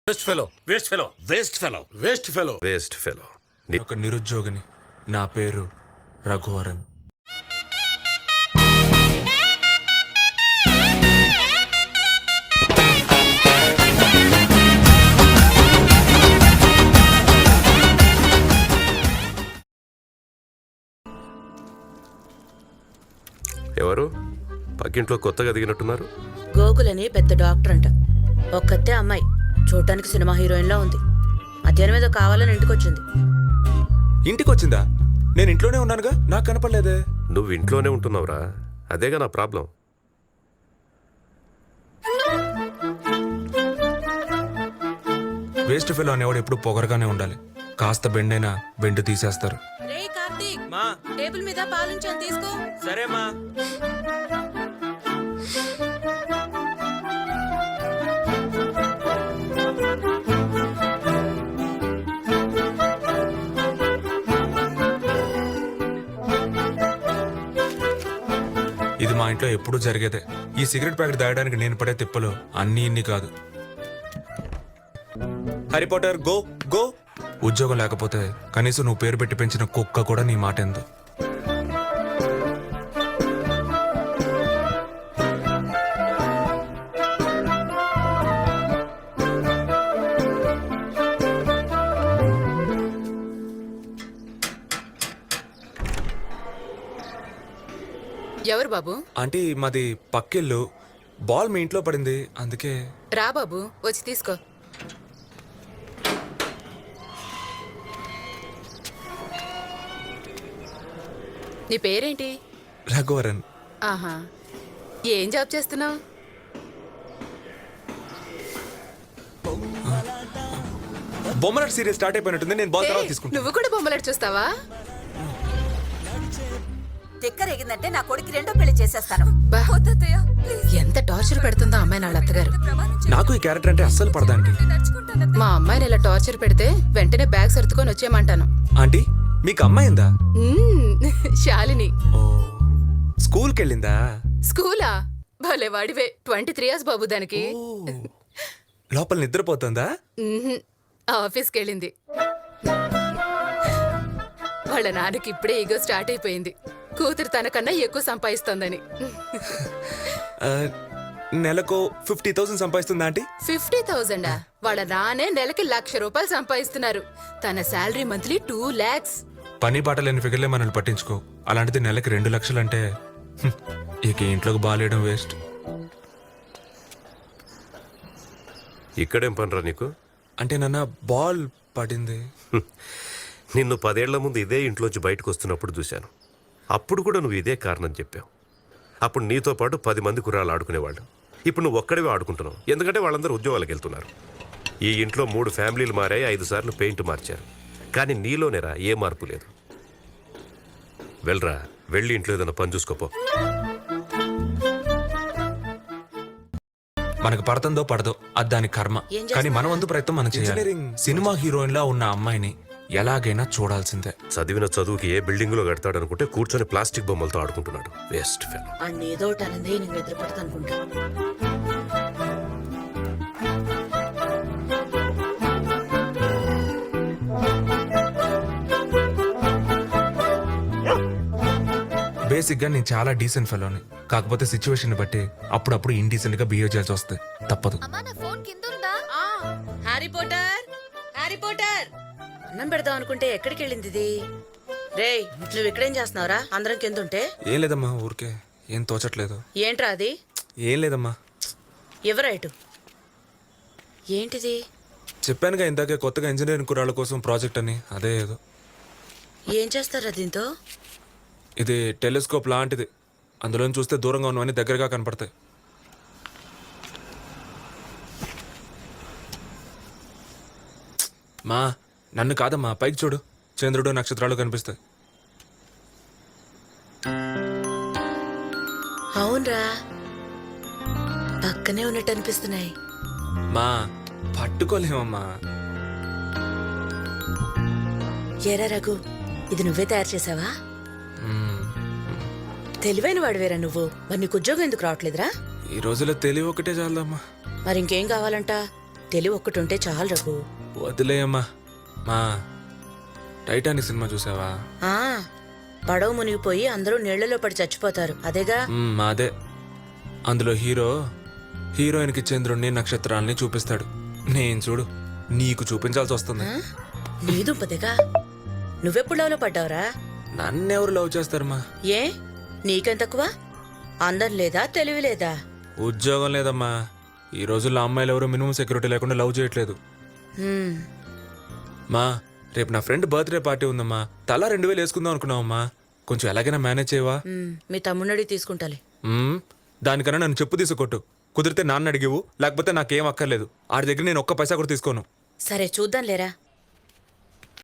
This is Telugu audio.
Waste fellow waste fellow waste fellow waste fellow waste fellow. ఒక నిరుద్యోగిని. నా పేరు రఘువరన్. ఎవరు పక్కింట్లో కొత్తగా దిగినట్టున్నారు? గోకులని పెద్ద డాక్టర్ అంట. ఒక్కతే అమ్మాయి, చూడటానికి సినిమా హీరోయిన్లా ఉంది. మధ్యాహ్నం ఏదో కావాలని ఇంటికొచ్చింది. ఇంటికి వచ్చిందా? నేను ఇంట్లోనే ఉన్నానుగా, నాకు కనపడలేదే. నువ్వు ఇంట్లోనే ఉంటున్నావురా, అదేగా నా ప్రాబ్లం. వేస్ట్ ఫెలో అనేవాడు ఎప్పుడు పొగరగానే ఉండాలి. కాస్త బెండైనా బెండు తీసేస్తారు. రే కార్తీక్, మా టేబుల్ మీద పాలుంచాను, తీసుకో. సరే మా. ఇది మా ఇంట్లో ఎప్పుడూ జరిగేదే. ఈ సిగరెట్ ప్యాకెట్ దాయడానికి నేను పడే తిప్పలు అన్నీ ఇన్ని కాదు. Harry Potter go go. ఉద్యోగం లేకపోతే కనీసం నువ్వు పేరు పెట్టి పెంచిన కుక్క కూడా నీ మాట ఎందు. ఎవరు బాబు? ఆంటీ, మాది పక్కిల్లు. బాల్ మీ ఇంట్లో పడింది, అందుకే. రా బాబు, వచ్చి తీసుకో. నీ పేరేంటి? రఘువరన్. ఆహా, ఏం జాబ్ చేస్తున్నావు? బొమ్మలాట సీరియల్ స్టార్ట్ అయిపోయినట్టుంది, నేను బాల్ తర్వాత తీసుకుంటాను. నువ్వు కూడా బొమ్మలాట చూస్తావా? తిక్కరేగిందంటే నా కొడుకు రెండో పెళ్లి చేసేస్తాను. బా, ఎంత టార్చర్ పెడుతుందో అమ్మాయి వాళ్ళ అత్తగారు. నాకు ఈ క్యారెక్టర్ అంటే అస్సలు పడదండి. మా అమ్మాయిని ఇలా టార్చర్ పెడితే వెంటనే బ్యాగ్ సర్దుకొని వచ్చేయమంటాను. ఆంటీ, మీకు అమ్మాయిందా? శాలిని. ఓ, స్కూల్కి వెళ్ళిందా? స్కూలా? భలే వాడివే. 23 years బాబు దానికి. లోపల నిద్రపోతుందా? ఆఫీస్కి వెళ్ళింది. వాళ్ళ నాన్నకి ఇప్పుడే ఈగో స్టార్ట్ అయిపోయింది. కూతురు తనకన్నా ఎక్కువ సంపాదిస్తోందని. నెలకు 50,000 సంపాదిస్తుందా ఆంటీ? 50,000? వాళ్ళ నాన్నే నెలకి ₹1,00,000 సంపాదిస్తున్నారు. తన శాలరీ మంత్లీ 2 lakhs. పని పాట లేని ఫిగర్లే మనల్ని పట్టించుకో. అలాంటిది నెలకి 2 లక్షలు అంటే ఇక ఇంట్లోకి బాలేయడం వేస్ట్. ఇక్కడేం పనిరా నీకు? అంటే నాన్న, బాల్ పడింది. నిన్ను 10 ఏళ్ల ముందు ఇదే ఇంట్లోంచి బయటకు వస్తున్నప్పుడు చూశాను. అప్పుడు కూడా నువ్వు ఇదే కారణం చెప్పావు. అప్పుడు నీతో పాటు 10 మంది కుర్రాళ్ళు ఆడుకునేవాళ్ళు. ఇప్పుడు నువ్వు ఒక్కడివే ఆడుకుంటున్నావు, ఎందుకంటే వాళ్ళందరూ ఉద్యోగాలకు వెళ్తున్నారు. ఈ ఇంట్లో 3 ఫ్యామిలీలు మారాయి, 5 సార్లు పెయింట్ మార్చారు. కానీ నీలోనేరా ఏ మార్పు లేదు. వెళ్ళరా, వెళ్ళి ఇంట్లో ఏదైనా పని చూసుకోపో. మనకు పడుతుందో పడదో అది దాని కర్మ. కానీ మన వంతు ప్రయత్నం మనం చేయాలి. సినిమా హీరోయిన్ లా ఉన్న అమ్మాయిని ఎలాగైనా చూడాల్సిందే. చదివిన చదువుకి ఏ బిల్డింగ్ లో కడతాడనుకుంటే కూర్చొని ప్లాస్టిక్ బొమ్మలతో ఆడుకుంటున్నాడు. Waste fellow. అన్ని ఏదో అన్నది నేను ఎదురుపడతా అనుకుంటా. బేసిక్ గా నేను చాలా డీసెంట్ ఫెలోని. కాకపోతే సిచ్యువేషన్ బట్టి అప్పుడప్పుడు ఇండీసెంట్ గా బిహేవ్ చేయాల్సి వస్తుంది, తప్పదు. Harry Potter, Harry Potter. అన్నం పెడదాం అనుకుంటే ఎక్కడికి వెళ్ళింది ఇది? రేయ్, నువ్వు ఇక్కడేం చేస్తున్నావురా? అందరం కింద ఉంటే. ఏం లేదమ్మా, ఊరికే. ఏం తోచట్లేదు. ఏంట్రా అది? ఏం లేదమ్మా. ఎవరైటు? ఏంటిది? చెప్పానుగా ఇందాకే, కొత్తగా ఇంజనీరింగ్ కురాళ్ళ కోసం ప్రాజెక్ట్ అని. అదే ఏదో. ఏం చేస్తారా దీంతో? ఇది టెలిస్కోప్ లాంటిది. అందులో చూస్తే దూరంగా ఉన్నవన్నీ దగ్గరగా కనపడతాయి. మా, నన్ను కాదమ్మా, పైకి చూడు. చంద్రుడు, నక్షత్రాలు కనిపిస్తాయి. అవునరా, పక్కనే ఉన్నట్టు అనిపిస్తున్నాయి. మా, పట్టుకోలేమమ్మా. ఏరా రఘు, ఇది నువ్వే తయారు చేసావా? తెలివైన వాడివేరా నువ్వు. మరి నీకు ఉద్యోగం ఎందుకు రావట్లేదురా? ఈ రోజులో తెలివి ఒకటే చాలమ్మా. మరి ఇంకేం కావాలంట? తెలివి ఒక్కటి ఉంటే చాలు రఘు. వదిలేయమ్మా. మా టైటానిక్ సినిమా చూసావా? ఆ పడవ మునిగిపోయి అందరూ నీళ్లలో పడి చచ్చిపోతారు అదేగా. అదే. అందులో హీరో హీరోయిన్కి చంద్రుణ్ణి నక్షత్రాల్ని చూపిస్తాడు. నేను చూడు నీకు చూపించాల్సి వస్తుంది. నీ దుంపదిగా నువ్వెప్పుడు లవ్లో పడ్డావురా? నన్నెవరు లవ్ చేస్తారమ్మా? ఏ నీకెంత తక్కువ? అందం లేదా తెలివి లేదా? ఉద్యోగం లేదమ్మా. ఈ రోజుల్లో అమ్మాయిలు ఎవరు మినిమం సెక్యూరిటీ లేకుండా లవ్ చేయట్లేదు. హ్మ్. మా రేపు నా ఫ్రెండ్ బర్త్డే పార్టీ ఉందమ్మా. తలా 2000 వేసుకుందాం అనుకున్నావమ్మా. కొంచెం ఎలాగైనా మేనేజ్ చేయవా? మీ తమ్ముడి తీసుకుంటాలి. దానికన్నా నన్ను చెప్పు తీసుకొట్టు. కుదిరితే నాన్న అడిగివు, లేకపోతే నాకేం అక్కర్లేదు. ఆడి దగ్గర నేను ఒక్క పైసా కూడా తీసుకోను. సరే చూద్దాం లేరా.